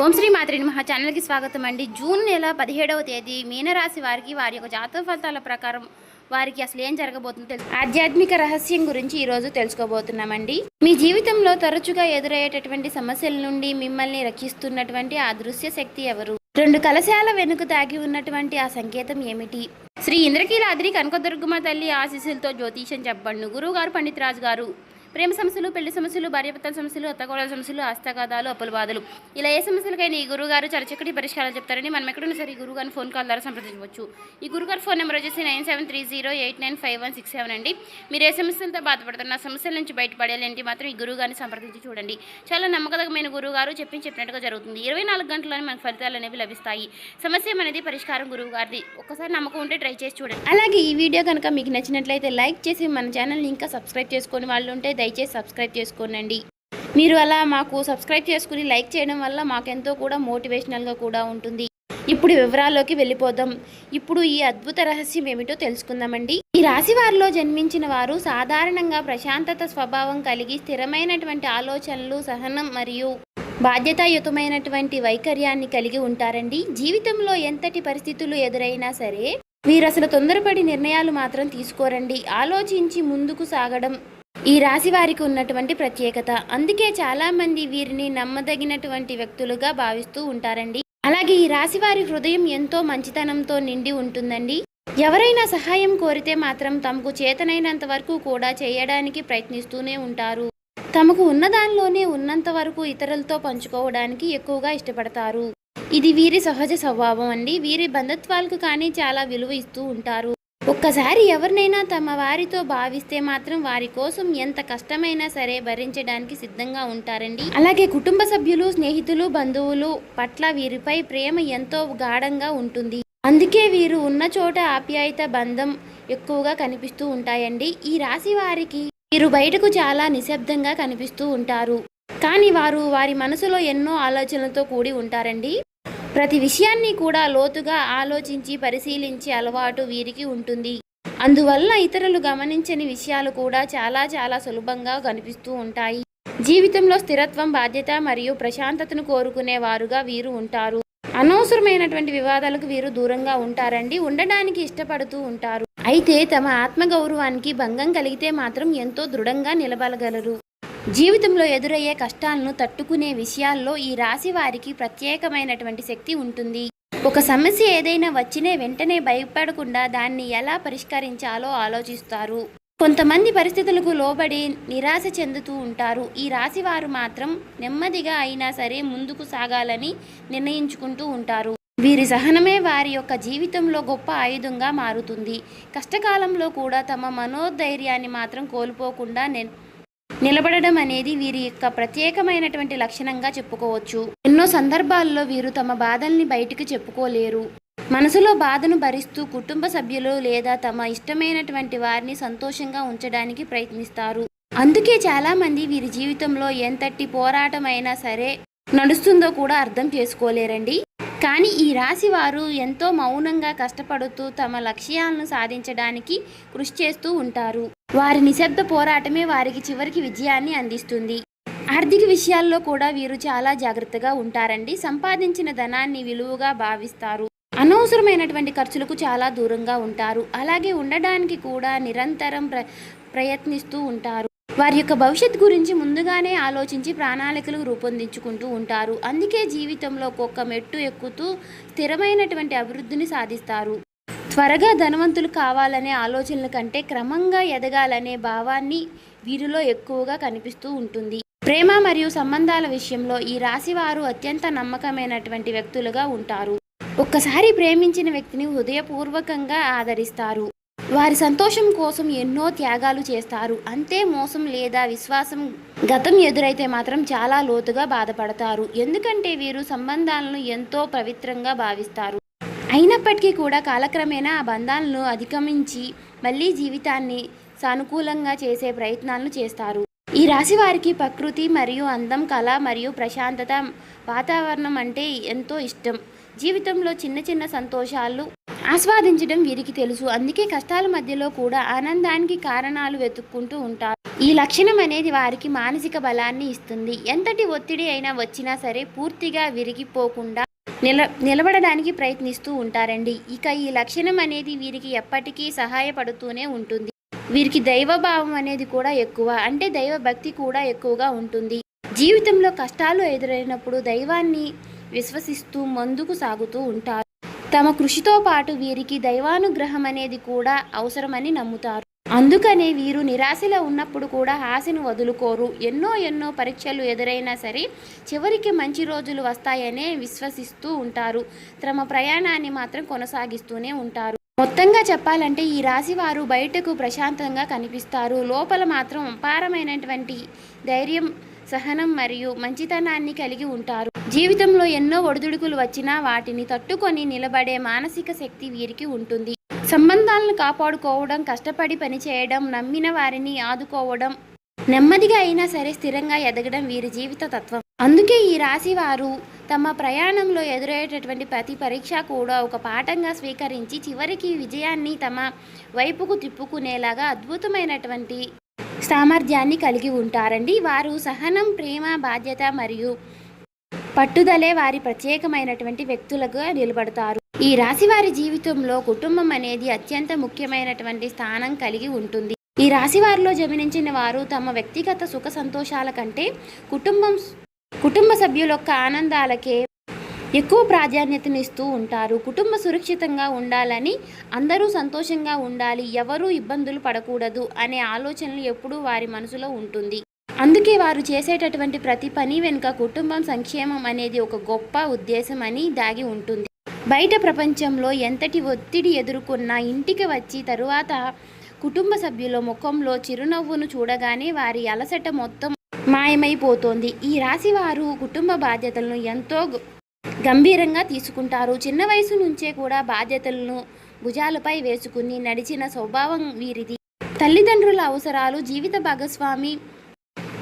ఓం శ్రీ మాత్రి నమః ఛానల్కి స్వాగతం అండి. జూన్ నెల 17వ తేదీ మీనరాశి వారికి వారి యొక్క జాతక ఫలితాల ప్రకారం వారికి అసలు ఏం జరగబోతుందో ఆధ్యాత్మిక రహస్యం గురించి ఈరోజు తెలుసుకోబోతున్నామండి. మీ జీవితంలో తరచుగా ఎదురయ్యేటటువంటి సమస్యల నుండి మిమ్మల్ని రక్షిస్తున్నటువంటి ఆ దృశ్య శక్తి ఎవరు? రెండు కలశాల వెనుక దాగి ఉన్నటువంటి ఆ సంకేతం ఏమిటి? శ్రీ ఇంద్రకీలాద్రి కనకదుర్గమ్మ తల్లి ఆశీస్సులతో జ్యోతిషం చెప్పండి. గురువు గారు పండిత్ రాజు గారు. ప్రేమ సమస్యలు, పెళ్లి సమస్యలు, భార్యాభర్తల సమస్యలు, అత్తకోడల సమస్యలు, హస్తగాదాలు, అప్పుల బాధలు, ఇలా ఏ సమస్యలకైనా ఈ గురుగారు చాలా చక్కటి పరిష్కారాలు చెప్తారని మనం ఎక్కడున్నా సరే ఈ గురుగారిని ఫోన్ కాల్ ద్వారా సంప్రదించవచ్చు. ఈ గురుగారు ఫోన్ నెంబర్ వచ్చేసి 9730895167 అండి. మీరు ఏ సమస్యలతో బాధపడుతున్న సమస్యల నుంచి బయటపడేలాంటి మాత్రం ఈ గురుగారిని సంప్రదించి చూడండి. చాలా నమ్మకమైన గురుగారు చెప్పినట్టుగా జరుగుతుంది. 24 గంటల్లోనే మనకు ఫలితాలు అనేవి లభిస్తాయి. సమస్య అనేది పరిష్కారం గురువు గారిది. ఒక్కసారి నమ్మకం ఉంటే ట్రై చేసి చూడండి. అలాగే ఈ వీడియో కనుక మీకు నచ్చినట్లయితే లైక్ చేసి మన ఛానల్ని ఇంకా సబ్స్క్రైబ్ చేసుకొని వాళ్ళు ఉంటే దయచేసి సబ్స్క్రైబ్ చేసుకోనండి. మీరు అలా మాకు సబ్స్క్రైబ్ చేసుకుని లైక్ చేయడం వల్ల మాకెంతో కూడా మోటివేషనల్గా కూడా ఉంటుంది. ఇప్పుడు వివరాల్లోకి వెళ్ళిపోదాం. ఇప్పుడు ఈ అద్భుత రహస్యం ఏమిటో తెలుసుకుందామండి. ఈ రాశి వారిలో జన్మించిన వారు సాధారణంగా ప్రశాంతత స్వభావం కలిగి స్థిరమైనటువంటి ఆలోచనలు, సహనం మరియు బాధ్యతాయుతమైనటువంటి వైఖర్యాన్ని కలిగి ఉంటారండి. జీవితంలో ఎంతటి పరిస్థితులు ఎదురైనా సరే వీరు అసలు తొందరపడి నిర్ణయాలు మాత్రం తీసుకోరండి. ఆలోచించి ముందుకు సాగడం ఈ రాశి వారికి ఉన్నటువంటి ప్రత్యేకత. అందుకే చాలా మంది వీరిని నమ్మదగినటువంటి వ్యక్తులుగా భావిస్తూ ఉంటారండి. అలాగే ఈ రాశి వారి హృదయం ఎంతో మంచితనంతో నిండి ఉంటుందండి. ఎవరైనా సహాయం కోరితే మాత్రం తమకు చేతనైనంత వరకు కూడా చేయడానికి ప్రయత్నిస్తూనే ఉంటారు. తమకు ఉన్నదానిలోనే ఉన్నంత వరకు ఇతరులతో పంచుకోవడానికి ఎక్కువగా ఇష్టపడతారు. ఇది వీరి సహజ స్వభావం అండి. వీరి బంధుత్వాలకు కానీ చాలా విలువ ఇస్తూ ఉంటారు. ఒక్కసారి ఎవరినైనా తమ వారితో భావిస్తే మాత్రం వారి కోసం ఎంత కష్టమైనా సరే భరించడానికి సిద్ధంగా ఉంటారండి. అలాగే కుటుంబ సభ్యులు, స్నేహితులు, బంధువులు పట్ల వీరిపై ప్రేమ ఎంతో గాఢంగా ఉంటుంది. అందుకే వీరు ఉన్న చోట ఆప్యాయత, బంధం ఎక్కువగా కనిపిస్తూ ఉంటాయండి. ఈ రాశి వారికి వీరు బయటకు చాలా నిశ్శబ్దంగా కనిపిస్తూ ఉంటారు. కానీ వారి మనసులో ఎన్నో ఆలోచనలతో కూడి ఉంటారండి. ప్రతి విషయాన్ని కూడా లోతుగా ఆలోచించి పరిశీలించే అలవాటు వీరికి ఉంటుంది. అందువల్ల ఇతరులు గమనించని విషయాలు కూడా చాలా సులభంగా కనిపిస్తూ ఉంటాయి. జీవితంలో స్థిరత్వం, బాధ్యత మరియు ప్రశాంతతను కోరుకునే వారుగా వీరు ఉంటారు. అనవసరమైనటువంటి వివాదాలకు వీరు దూరంగా ఉంటారండి. ఉండడానికి ఇష్టపడుతూ ఉంటారు. అయితే తమ ఆత్మగౌరవానికి భంగం కలిగితే మాత్రం ఎంతో దృఢంగా నిలబడగలరు. జీవితంలో ఎదురయ్యే కష్టాలను తట్టుకునే విషయాల్లో ఈ రాశి వారికి ప్రత్యేకమైనటువంటి శక్తి ఉంటుంది. ఒక సమస్య ఏదైనా వచ్చినా వెంటనే భయపడకుండా దాన్ని ఎలా పరిష్కరించాలో ఆలోచిస్తారు. కొంతమంది పరిస్థితులకు లోబడి నిరాశ చెందుతూ ఉంటారు. ఈ రాశి వారు మాత్రం నెమ్మదిగా అయినా సరే ముందుకు సాగాలని నిర్ణయించుకుంటూ ఉంటారు. వీరి సహనమే వారి యొక్క జీవితంలో గొప్ప ఆయుధంగా మారుతుంది. కష్టకాలంలో కూడా తమ మనోధైర్యాన్ని మాత్రం కోల్పోకుండా నిలబడడం అనేది వీరి యొక్క ప్రత్యేకమైనటువంటి లక్షణంగా చెప్పుకోవచ్చు. ఎన్నో సందర్భాల్లో వీరు తమ బాధల్ని బయటికి చెప్పుకోలేరు. మనసులో బాధను భరిస్తూ కుటుంబ సభ్యులు లేదా తమ ఇష్టమైనటువంటి వారిని సంతోషంగా ఉంచడానికి ప్రయత్నిస్తారు. అందుకే చాలా మంది వీరి జీవితంలో ఎంతటి పోరాటం అయినా సరే నడుస్తుందో కూడా అర్థం చేసుకోలేరండి. కానీ ఈ రాశి వారు ఎంతో మౌనంగా కష్టపడుతూ తమ లక్ష్యాలను సాధించడానికి కృషి చేస్తూ ఉంటారు. వారి నిశ్శబ్ద పోరాటమే వారికి చివరికి విజయాన్ని అందిస్తుంది. ఆర్థిక విషయాల్లో కూడా వీరు చాలా జాగ్రత్తగా ఉంటారండి. సంపాదించిన ధనాన్ని విలువగా భావిస్తారు. అనవసరమైనటువంటి ఖర్చులకు చాలా దూరంగా ఉంటారు. అలాగే ఉండడానికి కూడా నిరంతరం ప్రయత్నిస్తూ ఉంటారు. వారి యొక్క భవిష్యత్ గురించి ముందుగానే ఆలోచించి ప్రణాళికలు రూపొందించుకుంటూ ఉంటారు. అందుకే జీవితంలో ఒక్కొక్క మెట్టు ఎక్కుతూ స్థిరమైనటువంటి అభివృద్ధిని సాధిస్తారు. త్వరగా ధనవంతులు కావాలనే ఆలోచనల కంటే క్రమంగా ఎదగాలనే భావాన్ని వీరిలో ఎక్కువగా కనిపిస్తూ ఉంటుంది. ప్రేమ మరియు సంబంధాల విషయంలో ఈ రాశి వారు అత్యంత నమ్మకమైనటువంటి వ్యక్తులుగా ఉంటారు. ఒక్కసారి ప్రేమించిన వ్యక్తిని హృదయపూర్వకంగా ఆదరిస్తారు. వారి సంతోషం కోసం ఎన్నో త్యాగాలు చేస్తారు. అంతే మోసం లేదా విశ్వాసం గతం ఎదురైతే మాత్రం చాలా లోతుగా బాధపడతారు. ఎందుకంటే వీరు సంబంధాలను ఎంతో పవిత్రంగా భావిస్తారు. అయినప్పటికీ కూడా కాలక్రమేణా ఆ బంధాలను అధిగమించి మళ్ళీ జీవితాన్ని సానుకూలంగా చేసే ప్రయత్నాలను చేస్తారు. ఈ రాశి వారికి ప్రకృతి మరియు అందం, కళ మరియు ప్రశాంతత వాతావరణం అంటే ఎంతో ఇష్టం. జీవితంలో చిన్న సంతోషాలు ఆస్వాదించడం వీరికి తెలుసు. అందుకే కష్టాల మధ్యలో కూడా ఆనందానికి కారణాలు వెతుక్కుంటూ ఉంటారు. ఈ లక్షణం అనేది వారికి మానసిక బలాన్ని ఇస్తుంది. ఎంతటి ఒత్తిడి అయినా వచ్చినా సరే పూర్తిగా విరిగిపోకుండా నిలబడడానికి ప్రయత్నిస్తూ ఉంటారండి. ఇక ఈ లక్షణం అనేది వీరికి ఎప్పటికీ సహాయపడుతూనే ఉంటుంది. వీరికి దైవభావం అనేది కూడా ఎక్కువ, అంటే దైవ భక్తి కూడా ఎక్కువగా ఉంటుంది. జీవితంలో కష్టాలు ఎదురైనప్పుడు దైవాన్ని విశ్వసిస్తూ ముందుకు సాగుతూ ఉంటారు. తమ కృషితో పాటు వీరికి దైవానుగ్రహం అనేది కూడా అవసరమని నమ్ముతారు. అందుకనే వీరు నిరాశలో ఉన్నప్పుడు కూడా ఆశను వదులుకోరు. ఎన్నో పరీక్షలు ఎదురైనా సరే చివరికి మంచి రోజులు వస్తాయనే విశ్వసిస్తూ ఉంటారు. తమ ప్రయాణాన్ని మాత్రం కొనసాగిస్తూనే ఉంటారు. మొత్తంగా చెప్పాలంటే ఈ రాశి వారు బయటకు ప్రశాంతంగా కనిపిస్తారు. లోపల మాత్రం అపారమైనటువంటి ధైర్యం, సహనం మరియు మంచితనాన్ని కలిగి ఉంటారు. జీవితంలో ఎన్నో ఒడిదుడుకులు వచ్చినా వాటిని తట్టుకొని నిలబడే మానసిక శక్తి వీరికి ఉంటుంది. సంబంధాలను కాపాడుకోవడం, కష్టపడి పనిచేయడం, నమ్మిన వారిని ఆదుకోవడం, నెమ్మదిగా అయినా సరే స్థిరంగా ఎదగడం వీరి జీవిత తత్వం. అందుకే ఈ రాశి వారు తమ ప్రయాణంలో ఎదురయ్యేటటువంటి ప్రతి పరీక్ష కూడా ఒక పాఠంగా స్వీకరించి చివరికి విజయాన్ని తమ వైపుకు తిప్పుకునేలాగా అద్భుతమైనటువంటి సామర్థ్యాన్ని కలిగి ఉంటారండి. వారు సహనం, ప్రేమ, బాధ్యత మరియు పట్టుదలే వారి ప్రత్యేకమైనటువంటి వ్యక్తులుగా నిలబడతారు. ఈ రాశి వారి జీవితంలో కుటుంబం అనేది అత్యంత ముఖ్యమైనటువంటి స్థానం కలిగి ఉంటుంది. ఈ రాశి వారిలో జన్మించిన వారు తమ వ్యక్తిగత సుఖ సంతోషాల కంటే కుటుంబ సభ్యుల యొక్క ఆనందాలకే ఎక్కువ ప్రాధాన్యతనిస్తూ ఉంటారు. కుటుంబ సురక్షితంగా ఉండాలని, అందరూ సంతోషంగా ఉండాలి, ఎవరూ ఇబ్బందులు పడకూడదు అనే ఆలోచనలు ఎప్పుడూ వారి మనసులో ఉంటుంది. అందుకే వారు చేసేటటువంటి ప్రతి పని వెనుక కుటుంబం సంక్షేమం అనేది ఒక గొప్ప ఉద్దేశం అని దాగి ఉంటుంది. బయట ప్రపంచంలో ఎంతటి ఒత్తిడి ఎదుర్కొన్నా ఇంటికి వచ్చి తరువాత కుటుంబ సభ్యుల ముఖంలో చిరునవ్వును చూడగానే వారి అలసట మొత్తం మాయమైపోతుంది. ఈ రాశి వారు కుటుంబ బాధ్యతలను ఎంతో గంభీరంగా తీసుకుంటారు. చిన్న వయసు నుంచే కూడా బాధ్యతలను భుజాలపై వేసుకుని నడిచిన స్వభావం వీరిది. తల్లిదండ్రుల అవసరాలు, జీవిత భాగస్వామి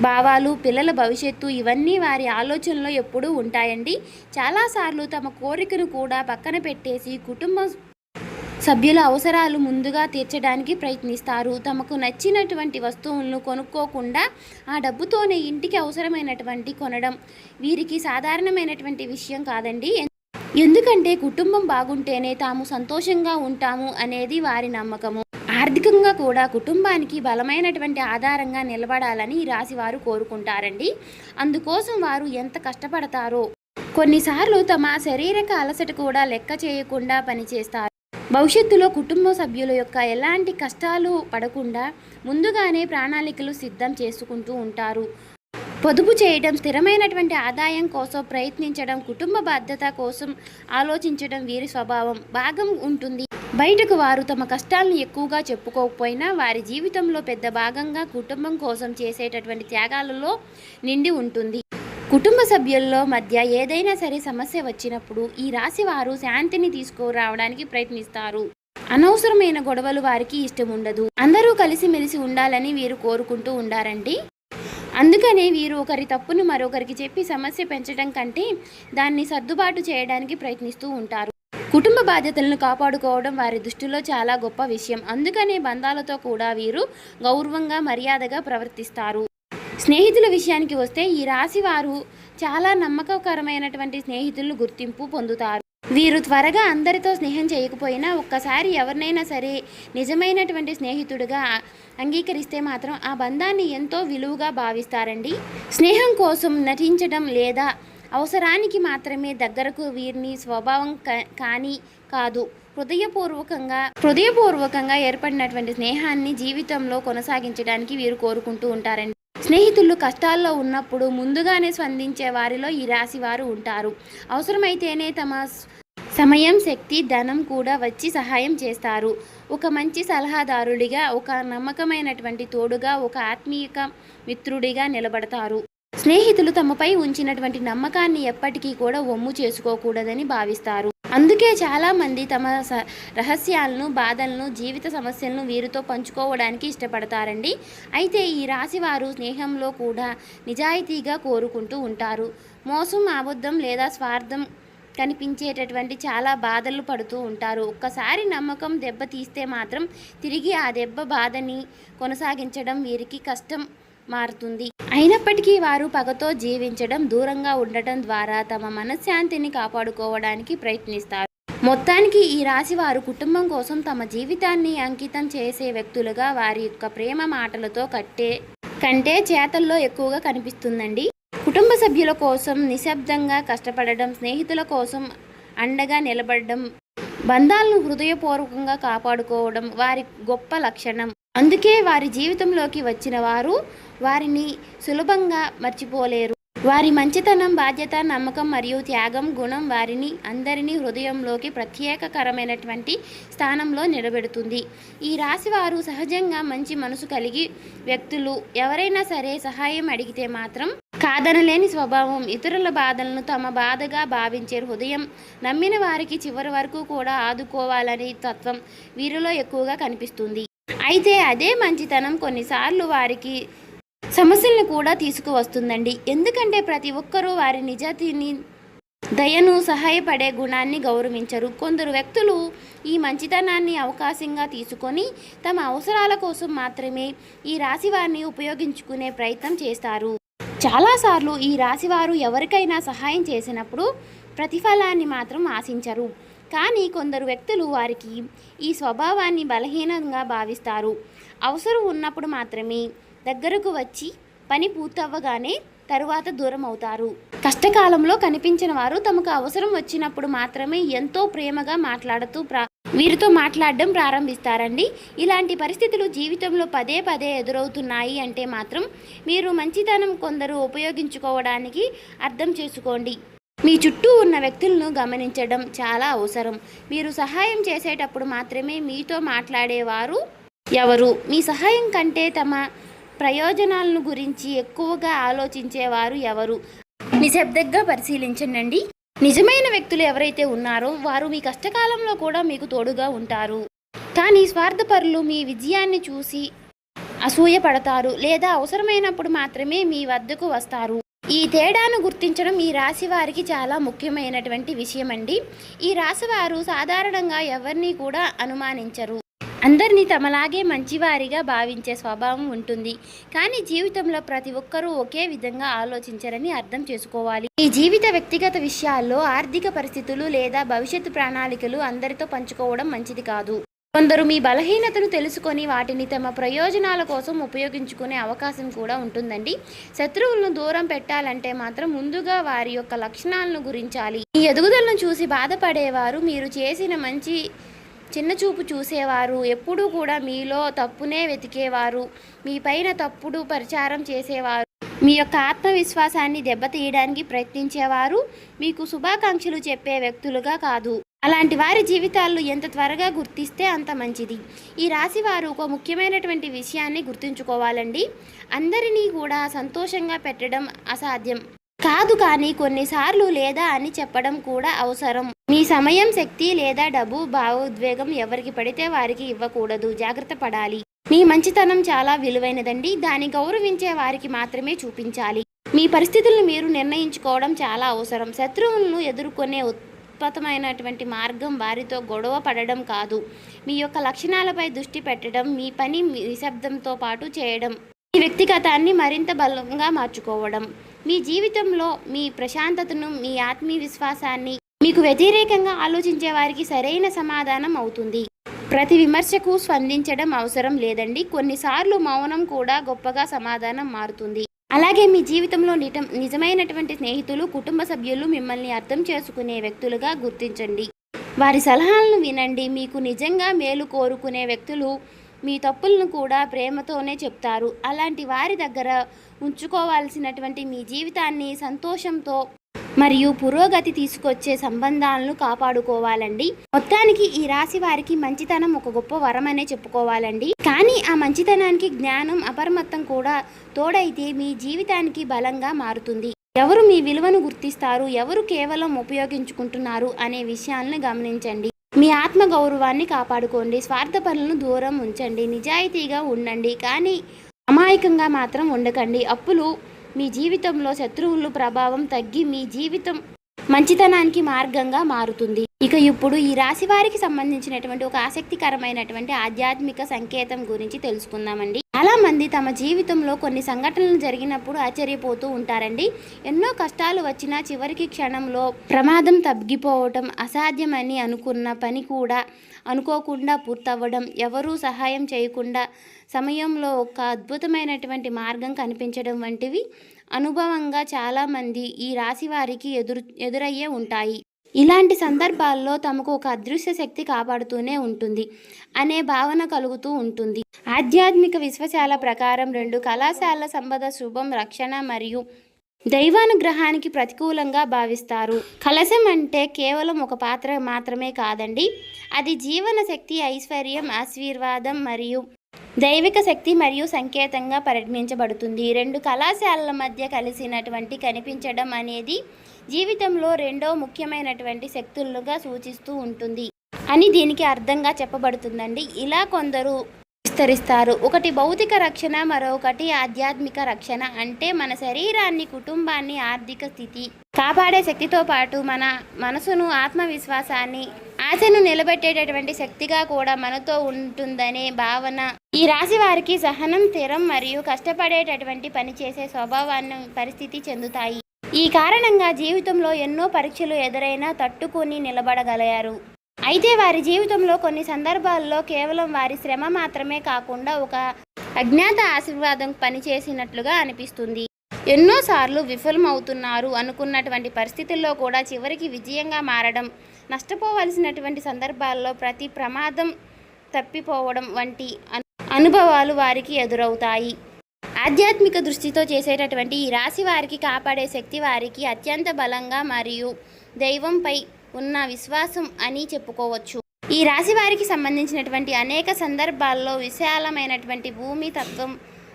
భావాలు, పిల్లల భవిష్యత్తు ఇవన్నీ వారి ఆలోచనలో ఎప్పుడూ ఉంటాయండి. చాలాసార్లు తమ కోరికను కూడా పక్కన పెట్టేసి కుటుంబ సభ్యుల అవసరాలు ముందుగా తీర్చడానికి ప్రయత్నిస్తారు. తమకు నచ్చినటువంటి వస్తువులను కొనుక్కోకుండా ఆ డబ్బుతోనే ఇంటికి అవసరమైనటువంటి కొనడం వీరికి సాధారణమైనటువంటి విషయం కాదండి. ఎందుకంటే కుటుంబం బాగుంటేనే తాము సంతోషంగా ఉంటాము అనేది వారి నమ్మకము. ఆర్థికంగా కూడా కుటుంబానికి బలమైనటువంటి ఆధారంగా నిలబడాలని ఈ రాశి వారు కోరుకుంటారండి. అందుకోసం వారు ఎంత కష్టపడతారో, కొన్నిసార్లు తమ శారీరక అలసట కూడా లెక్క చేయకుండా పనిచేస్తారు. భవిష్యత్తులో కుటుంబ సభ్యుల యొక్క ఎలాంటి కష్టాలు పడకుండా ముందుగానే ప్రణాళికలు సిద్ధం చేసుకుంటూ ఉంటారు. పొదుపు చేయడం, స్థిరమైనటువంటి ఆదాయం కోసం ప్రయత్నించడం, కుటుంబ బాధ్యత కోసం ఆలోచించడం వీరి స్వభావం భాగం ఉంటుంది. బయటకు వారు తమ కష్టాలను ఎక్కువగా చెప్పుకోకపోయినా వారి జీవితంలో పెద్ద భాగంగా కుటుంబం కోసం చేసేటటువంటి త్యాగాలలో నిండి ఉంటుంది. కుటుంబ సభ్యుల్లో మధ్య ఏదైనా సరే సమస్య వచ్చినప్పుడు ఈ రాశి వారు శాంతిని తీసుకురావడానికి ప్రయత్నిస్తారు. అనవసరమైన గొడవలు వారికి ఇష్టం ఉండదు. అందరూ కలిసిమెలిసి ఉండాలని వీరు కోరుకుంటూ ఉండారండి. అందుకనే వీరు ఒకరి తప్పును మరొకరికి చెప్పి సమస్య పెంచడం కంటే దాన్ని సర్దుబాటు చేయడానికి ప్రయత్నిస్తూ ఉంటారు. కుటుంబ బాధ్యతలను కాపాడుకోవడం వారి దృష్టిలో చాలా గొప్ప విషయం. అందుకనే బంధాలతో కూడా వీరు గౌరవంగా, మర్యాదగా ప్రవర్తిస్తారు. స్నేహితుల విషయానికి వస్తే ఈ రాశి వారు చాలా నమ్మకకరమైనటువంటి స్నేహితులను గుర్తింపు పొందుతారు. వీరు త్వరగా అందరితో స్నేహం చేయకపోయినా ఒక్కసారి ఎవరినైనా సరే నిజమైనటువంటి స్నేహితుడిగా అంగీకరిస్తే మాత్రం ఆ బంధాన్ని ఎంతో విలువగా భావిస్తారండి. స్నేహం కోసం నటించడం లేదా అవసరానికి మాత్రమే దగ్గరకు వీరిని స్వభావం కానీ కాదు. హృదయపూర్వకంగా ఏర్పడినటువంటి స్నేహాన్ని జీవితంలో కొనసాగించడానికి వీరు కోరుకుంటూ ఉంటారండి. స్నేహితులు కష్టాల్లో ఉన్నప్పుడు ముందుగానే స్పందించే వారిలో ఈ రాశి వారు ఉంటారు. అవసరమైతేనే తమ సమయం, శక్తి, ధనం కూడా వచ్చి సహాయం చేస్తారు. ఒక మంచి సలహాదారుడిగా, ఒక నమ్మకమైనటువంటి తోడుగా, ఒక ఆత్మీయ మిత్రుడిగా నిలబడతారు. స్నేహితులు తమపై ఉంచినటువంటి నమ్మకాన్ని ఎప్పటికీ కూడా వమ్ము చేసుకోకూడదని భావిస్తారు. అందుకే చాలామంది తమ రహస్యాలను, బాధలను, జీవిత సమస్యలను వీరితో పంచుకోవడానికి ఇష్టపడతారండి. అయితే ఈ రాశి వారు స్నేహంలో కూడా నిజాయితీగా కోరుకుంటూ ఉంటారు. మోసం, అబద్ధం లేదా స్వార్థం కనిపించేటటువంటి చాలా బాధలు పడుతూ ఉంటారు. ఒక్కసారి నమ్మకం దెబ్బతీస్తే మాత్రం తిరిగి ఆ దెబ్బ బాధని కొనసాగించడం వీరికి కష్టం మారుతుంది. అయినప్పటికీ వారు పగతో జీవించడం, దూరంగా ఉండటం ద్వారా తమ మనశ్శాంతిని కాపాడుకోవడానికి ప్రయత్నిస్తారు. మొత్తానికి ఈ రాశి వారు కుటుంబం కోసం తమ జీవితాన్ని అంకితం చేసే వ్యక్తులుగా వారి యొక్క ప్రేమ మాటలతో కంటే చేతల్లో ఎక్కువగా కనిపిస్తుందండి. కుటుంబ సభ్యుల కోసం నిశ్శబ్దంగా కష్టపడడం, స్నేహితుల కోసం అండగా నిలబడడం, బంధాలను హృదయపూర్వకంగా కాపాడుకోవడం వారి గొప్ప లక్షణం. అందుకే వారి జీవితంలోకి వచ్చిన వారు వారిని సులభంగా మర్చిపోలేరు. వారి మంచితనం, బాధ్యత, నమ్మకం మరియు త్యాగం గుణం వారిని అందరినీ హృదయంలోకి ప్రత్యేకకరమైనటువంటి స్థానంలో నిలబెడుతుంది. ఈ రాశి వారు సహజంగా మంచి మనసు కలిగి వ్యక్తులు. ఎవరైనా సరే సహాయం అడిగితే మాత్రం కాదనలేని స్వభావం, ఇతరుల బాధలను తమ బాధగా భావించే హృదయం, నమ్మిన వారికి చివరి వరకు కూడా ఆదుకోవాలనే తత్వం వీరిలో ఎక్కువగా కనిపిస్తుంది. అయితే అదే మంచితనం కొన్నిసార్లు వారికి సమస్యలను కూడా తీసుకువస్తుందండి. ఎందుకంటే ప్రతి ఒక్కరూ వారి నిజాతిని, దయను, సహాయపడే గుణాన్ని గౌరవించరు. కొందరు వ్యక్తులు ఈ మంచితనాన్ని అవకాశంగా తీసుకొని తమ అవసరాల కోసం మాత్రమే ఈ రాశి వారిని ఉపయోగించుకునే ప్రయత్నం చేస్తారు. చాలాసార్లు ఈ రాశివారు ఎవరికైనా సహాయం చేసినప్పుడు ప్రతిఫలాన్ని మాత్రం ఆశించరు. కానీ కొందరు వ్యక్తులు వారికి ఈ స్వభావాన్ని బలహీనంగా భావిస్తారు. అవసరం ఉన్నప్పుడు మాత్రమే దగ్గరకు వచ్చి పని పూర్తవ్వగానే తరువాత దూరం అవుతారు. కష్టకాలంలో కనిపించిన వారు తమకు అవసరం వచ్చినప్పుడు మాత్రమే ఎంతో ప్రేమగా వీరితో మాట్లాడడం ప్రారంభిస్తారండి. ఇలాంటి పరిస్థితులు జీవితంలో పదే పదే ఎదురవుతున్నాయి అంటే మాత్రం మీరు మంచితనం కొందరు ఉపయోగించుకోవడానికి అర్థం చేసుకోండి. మీ చుట్టూ ఉన్న వ్యక్తులను గమనించడం చాలా అవసరం. మీరు సహాయం చేసేటప్పుడు మాత్రమే మీతో మాట్లాడేవారు ఎవరు, మీ సహాయం కంటే తమ ప్రయోజనాలను గురించి ఎక్కువగా ఆలోచించేవారు ఎవరు, నిశ్శబ్దంగా పరిశీలించండి. నిజమైన వ్యక్తులు ఎవరైతే ఉన్నారో వారు మీ కష్టకాలంలో కూడా మీకు తోడుగా ఉంటారు. కానీ స్వార్థపరులు మీ విజయాన్ని చూసి అసూయపడతారు లేదా అవసరమైనప్పుడు మాత్రమే మీ వద్దకు వస్తారు. ఈ తేడాను గుర్తించడం ఈ రాశి వారికి చాలా ముఖ్యమైనటువంటి విషయం అండి. ఈ రాశి వారు సాధారణంగా ఎవరిని కూడా అనుమానించరు. అందరినీ తమలాగే మంచివారిగా భావించే స్వభావం ఉంటుంది. కానీ జీవితంలో ప్రతి ఒక్కరూ ఒకే విధంగా ఆలోచించరని అర్థం చేసుకోవాలి. ఈ జీవిత వ్యక్తిగత విషయాల్లో ఆర్థిక పరిస్థితులు లేదా భవిష్యత్తు ప్రణాళికలు అందరితో పంచుకోవడం మంచిది కాదు. కొందరు మీ బలహీనతను తెలుసుకొని వాటిని తమ ప్రయోజనాల కోసం ఉపయోగించుకునే అవకాశం కూడా ఉంటుందండి. శత్రువులను దూరం పెట్టాలంటే మాత్రం ముందుగా వారి యొక్క లక్షణాలను గురించాలి. మీ ఎదుగుదలను చూసి బాధపడేవారు, మీరు చేసిన మంచి చిన్న చూపు చూసేవారు, ఎప్పుడూ కూడా మీలో తప్పునే వెతికేవారు, మీ పైన తప్పుడు ప్రచారం చేసేవారు, మీ యొక్క ఆత్మవిశ్వాసాన్ని దెబ్బతీయడానికి ప్రయత్నించేవారు మీకు శుభాకాంక్షలు చెప్పే వ్యక్తులుగా కాదు. అలాంటి వారి జీవితాల్లో ఎంత త్వరగా గుర్తిస్తే అంత మంచిది. ఈ రాశి వారు ఒక ముఖ్యమైనటువంటి విషయాన్ని గుర్తుంచుకోవాలండి. అందరినీ కూడా సంతోషంగా పెట్టడం అసాధ్యం కాదు, కానీ కొన్నిసార్లు లేదా అని చెప్పడం కూడా అవసరం. మీ సమయం, శక్తి లేదా డబ్బు, భావోద్వేగం ఎవరికి పడితే వారికి ఇవ్వకూడదు. జాగ్రత్త పడాలి. మీ మంచితనం చాలా విలువైనదండి. దాన్ని గౌరవించే వారికి మాత్రమే చూపించాలి. మీ పరిస్థితులను మీరు నిర్ణయించుకోవడం చాలా అవసరం. శత్రువులను ఎదుర్కొనే ఉత్పత్తమైనటువంటి మార్గం వారితో గొడవ పడడం కాదు, మీ యొక్క లక్షణాలపై దృష్టి పెట్టడం, మీ పని నిశ్శబ్దంతో పాటు చేయడం, మీ వ్యక్తిగతాన్ని మరింత బలంగా మార్చుకోవడం, మీ జీవితంలో మీ ప్రశాంతతను, మీ ఆత్మీయ విశ్వాసాన్ని మీకు వ్యతిరేకంగా ఆలోచించే వారికి సరైన సమాధానం అవుతుంది. ప్రతి విమర్శకు స్పందించడం అవసరం లేదండి. కొన్నిసార్లు మౌనం కూడా గొప్పగా సమాధానం మారుతుంది. అలాగే మీ జీవితంలో నిజమైనటువంటి స్నేహితులు, కుటుంబ సభ్యులు మిమ్మల్ని అర్థం చేసుకునే వ్యక్తులుగా గుర్తించండి. వారి సలహాలను వినండి. మీకు నిజంగా మేలు కోరుకునే వ్యక్తులు మీ తప్పులను కూడా ప్రేమతోనే చెప్తారు. అలాంటి వారి దగ్గర ఉంచుకోవాల్సినటువంటి మీ జీవితాన్ని సంతోషంతో మరియు పురోగతి తీసుకొచ్చే సంబంధాలను కాపాడుకోవాలండి. మొత్తానికి ఈ రాశి వారికి మంచితనం ఒక గొప్ప వరం అనే చెప్పుకోవాలండి. కానీ ఆ మంచితనానికి జ్ఞానం, అపరమత్తం కూడా తోడైతే మీ జీవితానికి బలంగా మారుతుంది. ఎవరు మీ విలువను గుర్తిస్తారు, ఎవరు కేవలం ఉపయోగించుకుంటున్నారు అనే విషయాలను గమనించండి. మీ ఆత్మ గౌరవాన్ని కాపాడుకోండి. స్వార్థ పనులను దూరం ఉంచండి. నిజాయితీగా ఉండండి, కానీ అమాయకంగా మాత్రం ఉండకండి. అప్పులు మీ జీవితంలో శత్రువుల ప్రభావం తగ్గి మీ జీవితం మంచితనానికి మార్గంగా మారుతుంది. ఇక ఇప్పుడు ఈ రాశి వారికి సంబంధించినటువంటి ఒక ఆసక్తికరమైనటువంటి ఆధ్యాత్మిక సంకేతం గురించి తెలుసుకుందామండి. చాలా మంది తమ జీవితంలో కొన్ని సంఘటనలు జరిగినప్పుడు ఆశ్చర్యపోతూ ఉంటారండి. ఎన్నో కష్టాలు వచ్చినా చివరికి క్షణంలో ప్రమాదం తగ్గిపోవటం, అసాధ్యమని అనుకున్న పని కూడా అనుకోకుండా పూర్తవ్వడం, ఎవరూ సహాయం చేయకుండా సమయంలో ఒక అద్భుతమైనటువంటి మార్గం కనిపించడం వంటివి అనుభవంగా చాలామంది ఈ రాశి వారికి ఎదురయ్యే ఉంటాయి. ఇలాంటి సందర్భాల్లో తమకు ఒక అదృశ్య శక్తి కాపాడుతూనే ఉంటుంది అనే భావన కలుగుతూ ఉంటుంది. ఆధ్యాత్మిక విశ్వాసాల ప్రకారం 2 కళాశాల సంపద, శుభం, రక్షణ మరియు దైవానుగ్రహానికి ప్రతికూలంగా భావిస్తారు. కలశం అంటే కేవలం ఒక పాత్ర మాత్రమే కాదండి, అది జీవన శక్తి, ఐశ్వర్యం, ఆశీర్వాదం మరియు దైవిక శక్తి మరియు సంకేతంగా పరిగణించబడుతుంది. 2 కళాశాలల మధ్య కలిసినటువంటి కనిపించడం అనేది జీవితంలో 2వ ముఖ్యమైనటువంటి శక్తులుగా సూచిస్తూ ఉంటుంది అని దీనికి అర్థంగా చెప్పబడుతుందండి. ఇలా కొందరు విస్తరిస్తారు. ఒకటి భౌతిక రక్షణ, మరొకటి ఆధ్యాత్మిక రక్షణ. అంటే మన శరీరాన్ని, కుటుంబాన్ని, ఆర్థిక స్థితి కాపాడే శక్తితో పాటు మన మనసును, ఆత్మవిశ్వాసాన్ని, ఆశను నిలబెట్టేటటువంటి శక్తిగా కూడా మనతో ఉంటుందనే భావన. ఈ రాశి వారికి సహనం, స్థిరం మరియు కష్టపడేటటువంటి పనిచేసే స్వభావాన్ని పరిస్థితి చెందుతాయి. ఈ కారణంగా జీవితంలో ఎన్నో పరీక్షలు ఎదురైనా తట్టుకొని నిలబడగలరు. అయితే వారి జీవితంలో కొన్ని సందర్భాల్లో కేవలం వారి శ్రమ మాత్రమే కాకుండా ఒక అజ్ఞాత ఆశీర్వాదం పనిచేసినట్లుగా అనిపిస్తుంది. ఎన్నోసార్లు విఫలమవుతున్నారు అనుకున్నటువంటి పరిస్థితుల్లో కూడా చివరికి విజయంగా మారడం, నష్టపోవలసినటువంటి సందర్భాల్లో ప్రతి ప్రమాదం తప్పిపోవడం వంటి అనుభవాలు వారికి ఎదురవుతాయి. ఆధ్యాత్మిక దృష్టితో చేసేటటువంటి ఈ రాశి వారికి కాపాడే శక్తి వారికి అత్యంత బలంగా మరియు దైవంపై ఉన్న విశ్వాసం అని చెప్పుకోవచ్చు. ఈ రాశి వారికి సంబంధించినటువంటి అనేక సందర్భాల్లో విశాలమైనటువంటి భూమి తత్వం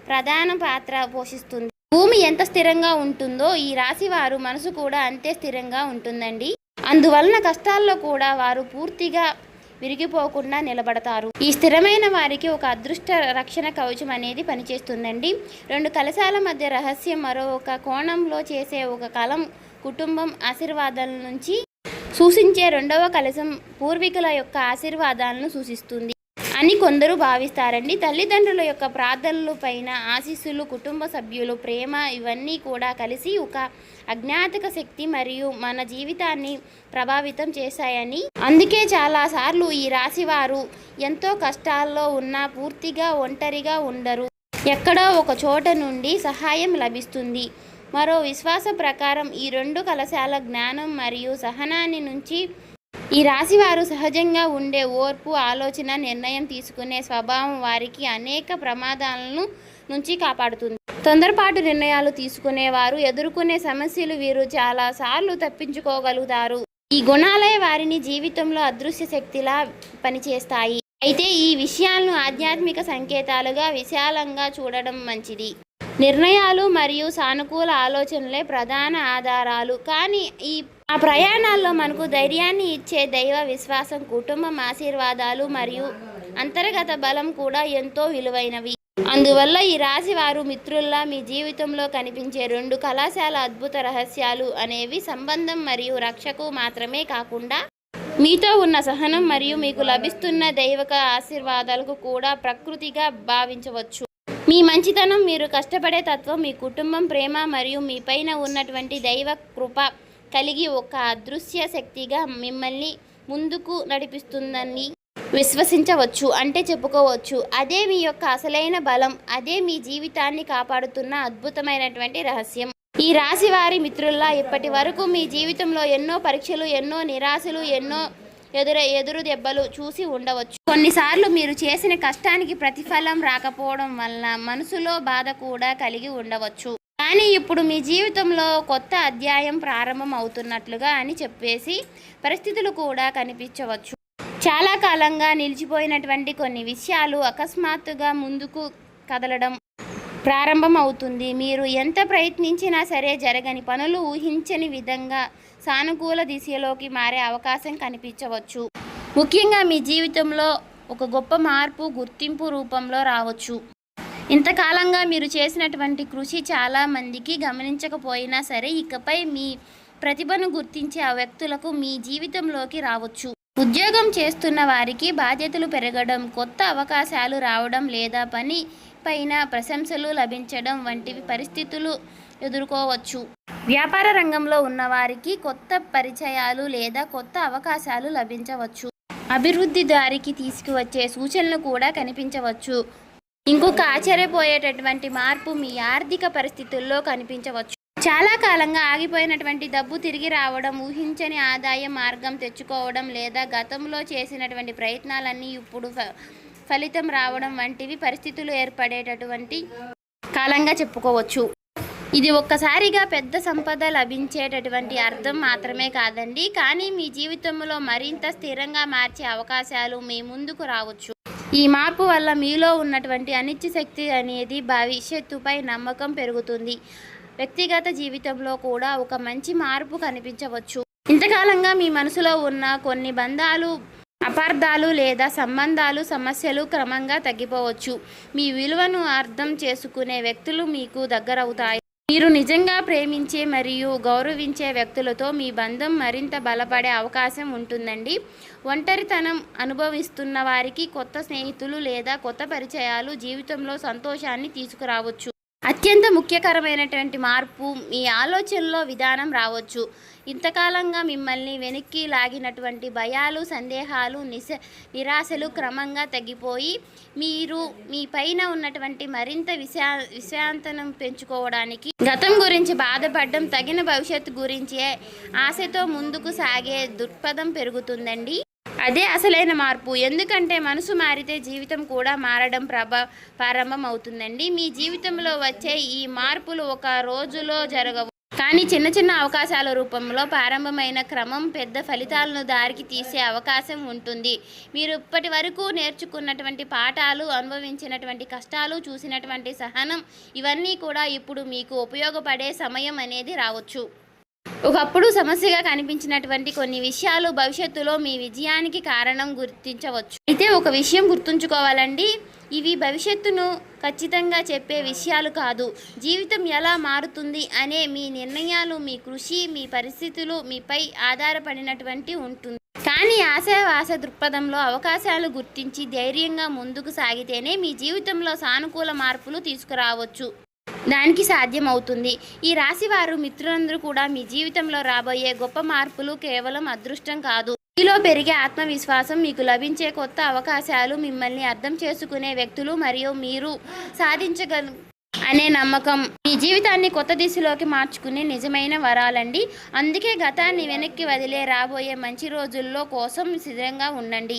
ప్రధాన పాత్ర పోషిస్తుంది. భూమి ఎంత స్థిరంగా ఉంటుందో ఈ రాశి వారు మనసు కూడా అంతే స్థిరంగా ఉంటుందండి. అందువలన కష్టాల్లో కూడా వారు పూర్తిగా విరిగిపోకుండా నిలబడతారు. ఈ స్థిరమైన వారికి ఒక అదృష్ట రక్షణ కవచం అనేది పనిచేస్తుందండి. 2 కలశాల మధ్య రహస్యం మరో ఒక కోణంలో చేసే ఒక కలం కుటుంబం ఆశీర్వాదాల నుంచి సూచించే 2వ కలశం పూర్వీకుల యొక్క ఆశీర్వాదాలను సూచిస్తుంది అని కొందరు భావిస్తారండి. తల్లిదండ్రుల యొక్క ప్రార్థనలు పైన ఆశీస్సులు, కుటుంబ సభ్యులు ప్రేమ ఇవన్నీ కూడా కలిసి ఒక అజ్ఞాతక శక్తి మరియు మన జీవితాన్ని ప్రభావితం చేశాయని. అందుకే చాలాసార్లు ఈ రాశి వారు ఎంతో కష్టాల్లో ఉన్నా పూర్తిగా ఒంటరిగా ఉండరు. ఎక్కడో ఒక చోట నుండి సహాయం లభిస్తుంది. మరో విశ్వాసం ప్రకారం ఈ 2 కలశాల జ్ఞానం మరియు సహనాన్ని నుంచి ఈ రాశివారు సహజంగా ఉండే ఓర్పు, ఆలోచన, నిర్ణయం తీసుకునే స్వభావం వారికి అనేక ప్రమాదాలను నుంచి కాపాడుతుంది. తొందరపాటు నిర్ణయాలు తీసుకునేవారు ఎదుర్కొనే సమస్యలు వీరు చాలాసార్లు తప్పించుకోగలుగుతారు. ఈ గుణాలే వారిని జీవితంలో అదృశ్య శక్తిలా పనిచేస్తాయి. అయితే ఈ విషయాలను ఆధ్యాత్మిక సంకేతాలుగా విశాలంగా చూడడం మంచిది. నిర్ణయాలు మరియు సానుకూల ఆలోచనలే ప్రధాన ఆధారాలు. కానీ ఆ ప్రయాణాల్లో మనకు ధైర్యాన్ని ఇచ్చే దైవ విశ్వాసం, కుటుంబం ఆశీర్వాదాలు మరియు అంతర్గత బలం కూడా ఎంతో విలువైనవి. అందువల్ల ఈ రాశి వారు మిత్రుల్లా మీ జీవితంలో కనిపించే 2 కళాశాల అద్భుత రహస్యాలు అనేవి సంబంధం మరియు రక్షకు మాత్రమే కాకుండా మీతో ఉన్న సహనం మరియు మీకు లభిస్తున్న దైవిక ఆశీర్వాదాలకు కూడా ప్రకృతిగా భావించవచ్చు. మీ మంచితనం, మీరు కష్టపడే తత్వం, మీ కుటుంబం ప్రేమ మరియు మీ పైన ఉన్నటువంటి దైవ కృప కలిగి ఒక అదృశ్య శక్తిగా మిమ్మల్ని ముందుకు నడిపిస్తుందని విశ్వసించవచ్చు. అంటే చెప్పుకోవచ్చు, అదే మీ యొక్క అసలైన బలం, అదే మీ జీవితాన్ని కాపాడుతున్న అద్భుతమైనటువంటి రహస్యం. ఈ రాశి వారి మిత్రుల్లా ఇప్పటి వరకు మీ జీవితంలో ఎన్నో పరీక్షలు, ఎన్నో నిరాశలు, ఎన్నో ఎదురు దెబ్బలు చూసి ఉండవచ్చు. కొన్నిసార్లు మీరు చేసిన కష్టానికి ప్రతిఫలం రాకపోవడం వల్ల మనసులో బాధ కూడా కలిగి ఉండవచ్చు. కానీ ఇప్పుడు మీ జీవితంలో కొత్త అధ్యాయం ప్రారంభం అవుతున్నట్లుగా అని చెప్పేసి పరిస్థితులు కూడా కనిపించవచ్చు. చాలా కాలంగా నిలిచిపోయినటువంటి కొన్ని విషయాలు అకస్మాత్తుగా ముందుకు కదలడం ప్రారంభం అవుతుంది. మీరు ఎంత ప్రయత్నించినా సరే జరగని పనులు ఊహించని విధంగా సానుకూల దిశలోకి మారే అవకాశం కనిపించవచ్చు. ముఖ్యంగా మీ జీవితంలో ఒక గొప్ప మార్పు, గుర్తింపు రూపంలో రావచ్చు. ఇంతకాలంగా మీరు చేసినటువంటి కృషి చాలా మందికి గమనించకపోయినా సరే ఇకపై మీ ప్రతిభను గుర్తించే ఆ వ్యక్తులకు మీ జీవితంలోకి రావచ్చు. ఉద్యోగం చేస్తున్న వారికి బాధ్యతలు పెరగడం, కొత్త అవకాశాలు రావడం లేదా పని పైన ప్రశంసలు లభించడం వంటివి పరిస్థితులు ఎదుర్కోవచ్చు. వ్యాపార రంగంలో ఉన్నవారికి కొత్త పరిచయాలు లేదా కొత్త అవకాశాలు లభించవచ్చు. అభివృద్ధి దారికి తీసుకువచ్చే సూచనలు కూడా కనిపించవచ్చు. ఇంకొక ఆశ్చర్యపోయేటటువంటి మార్పు మీ ఆర్థిక పరిస్థితుల్లో కనిపించవచ్చు. చాలా కాలంగా ఆగిపోయినటువంటి డబ్బు తిరిగి రావడం, ఊహించని ఆదాయ మార్గం తెచ్చుకోవడం లేదా గతంలో చేసినటువంటి ప్రయత్నాలన్నీ ఇప్పుడు ఫలితం రావడం వంటివి పరిస్థితులు ఏర్పడేటటువంటి కాలంగా చెప్పుకోవచ్చు. ఇది ఒక్కసారిగా పెద్ద సంపద లభించేటటువంటి అర్థం మాత్రమే కాదండి, కానీ మీ జీవితంలో మరింత స్థిరంగా మార్చే అవకాశాలు మీ ముందుకు రావచ్చు. ఈ మార్పు వల్ల మీలో ఉన్నటువంటి అనిశ్చిత శక్తి అనేది భవిష్యత్తుపై నమ్మకం పెరుగుతుంది. వ్యక్తిగత జీవితంలో కూడా ఒక మంచి మార్పు కనిపించవచ్చు. ఇంతకాలంగా మీ మనసులో ఉన్న కొన్ని బంధాలు, అపార్థాలు లేదా సంబంధాలు సమస్యలు క్రమంగా తగ్గిపోవచ్చు. మీ విలువను అర్థం చేసుకునే వ్యక్తులు మీకు దగ్గరవుతాయి. మీరు నిజంగా ప్రేమించే మరియు గౌరవించే వ్యక్తులతో మీ బంధం మరింత బలపడే అవకాశం ఉంటుందండి. ఒంటరితనం అనుభవిస్తున్న వారికి కొత్త స్నేహితులు లేదా కొత్త పరిచయాలు జీవితంలో సంతోషాన్ని తీసుకురావచ్చు. అత్యంత ముఖ్యకరమైనటువంటి మార్పు మీ ఆలోచనలో విధానం రావచ్చు. ఇంతకాలంగా మిమ్మల్ని వెనక్కి లాగినటువంటి భయాలు, సందేహాలు, నిరాశలు క్రమంగా తగ్గిపోయి మీరు మీ పైన ఉన్నటువంటి మరింత విశ్రాంతనం పెంచుకోవడానికి, గతం గురించి బాధపడడం, తగిన భవిష్యత్తు గురించే ఆశతో ముందుకు సాగే దృక్పథం పెరుగుతుందండి. అదే అసలైన మార్పు. ఎందుకంటే మనసు మారితే జీవితం కూడా మారడం ప్రారంభం అవుతుందండి. మీ జీవితంలో వచ్చే ఈ మార్పులు ఒక రోజులో జరగవు, కానీ చిన్న చిన్న అవకాశాల రూపంలో ప్రారంభమైన క్రమం పెద్ద ఫలితాలను దారికి తీసే అవకాశం ఉంటుంది. మీరు ఇప్పటి వరకు నేర్చుకున్నటువంటి పాఠాలు, అనుభవించినటువంటి కష్టాలు, చూసినటువంటి సహనం, ఇవన్నీ కూడా ఇప్పుడు మీకు ఉపయోగపడే సమయం అనేది రావచ్చు. ఒకప్పుడు సమస్యగా కనిపించినటువంటి కొన్ని విషయాలు భవిష్యత్తులో మీ విజయానికి కారణం గుర్తించవచ్చు. అయితే ఒక విషయం గుర్తుంచుకోవాలండి, ఇవి భవిష్యత్తును ఖచ్చితంగా చెప్పే విషయాలు కాదు. జీవితం ఎలా మారుతుంది అనే మీ నిర్ణయాలు, మీ కృషి, మీ పరిస్థితులు మీపై ఆధారపడినటువంటి ఉంటుంది. కానీ ఆశావాస దృక్పథంలో అవకాశాలు గుర్తించి ధైర్యంగా ముందుకు సాగితేనే మీ జీవితంలో సానుకూల మార్పులు తీసుకురావచ్చు. దానికి సాధ్యమవుతుంది. ఈ రాశి వారు మిత్రులందరూ కూడా మీ జీవితంలో రాబోయే గొప్ప మార్పులు కేవలం అదృష్టం కాదు, మీలో పెరిగే ఆత్మవిశ్వాసం, మీకు లభించే కొత్త అవకాశాలు, మిమ్మల్ని అర్థం చేసుకునే వ్యక్తులు మరియు మీరు సాధించగల అనే నమ్మకం మీ జీవితాన్ని కొత్త దిశలోకి మార్చుకునే నిజమైన వరాలండి. అందుకే గతాన్ని వెనక్కి వదిలే రాబోయే మంచి రోజుల్లో కోసం సిద్ధంగా ఉండండి.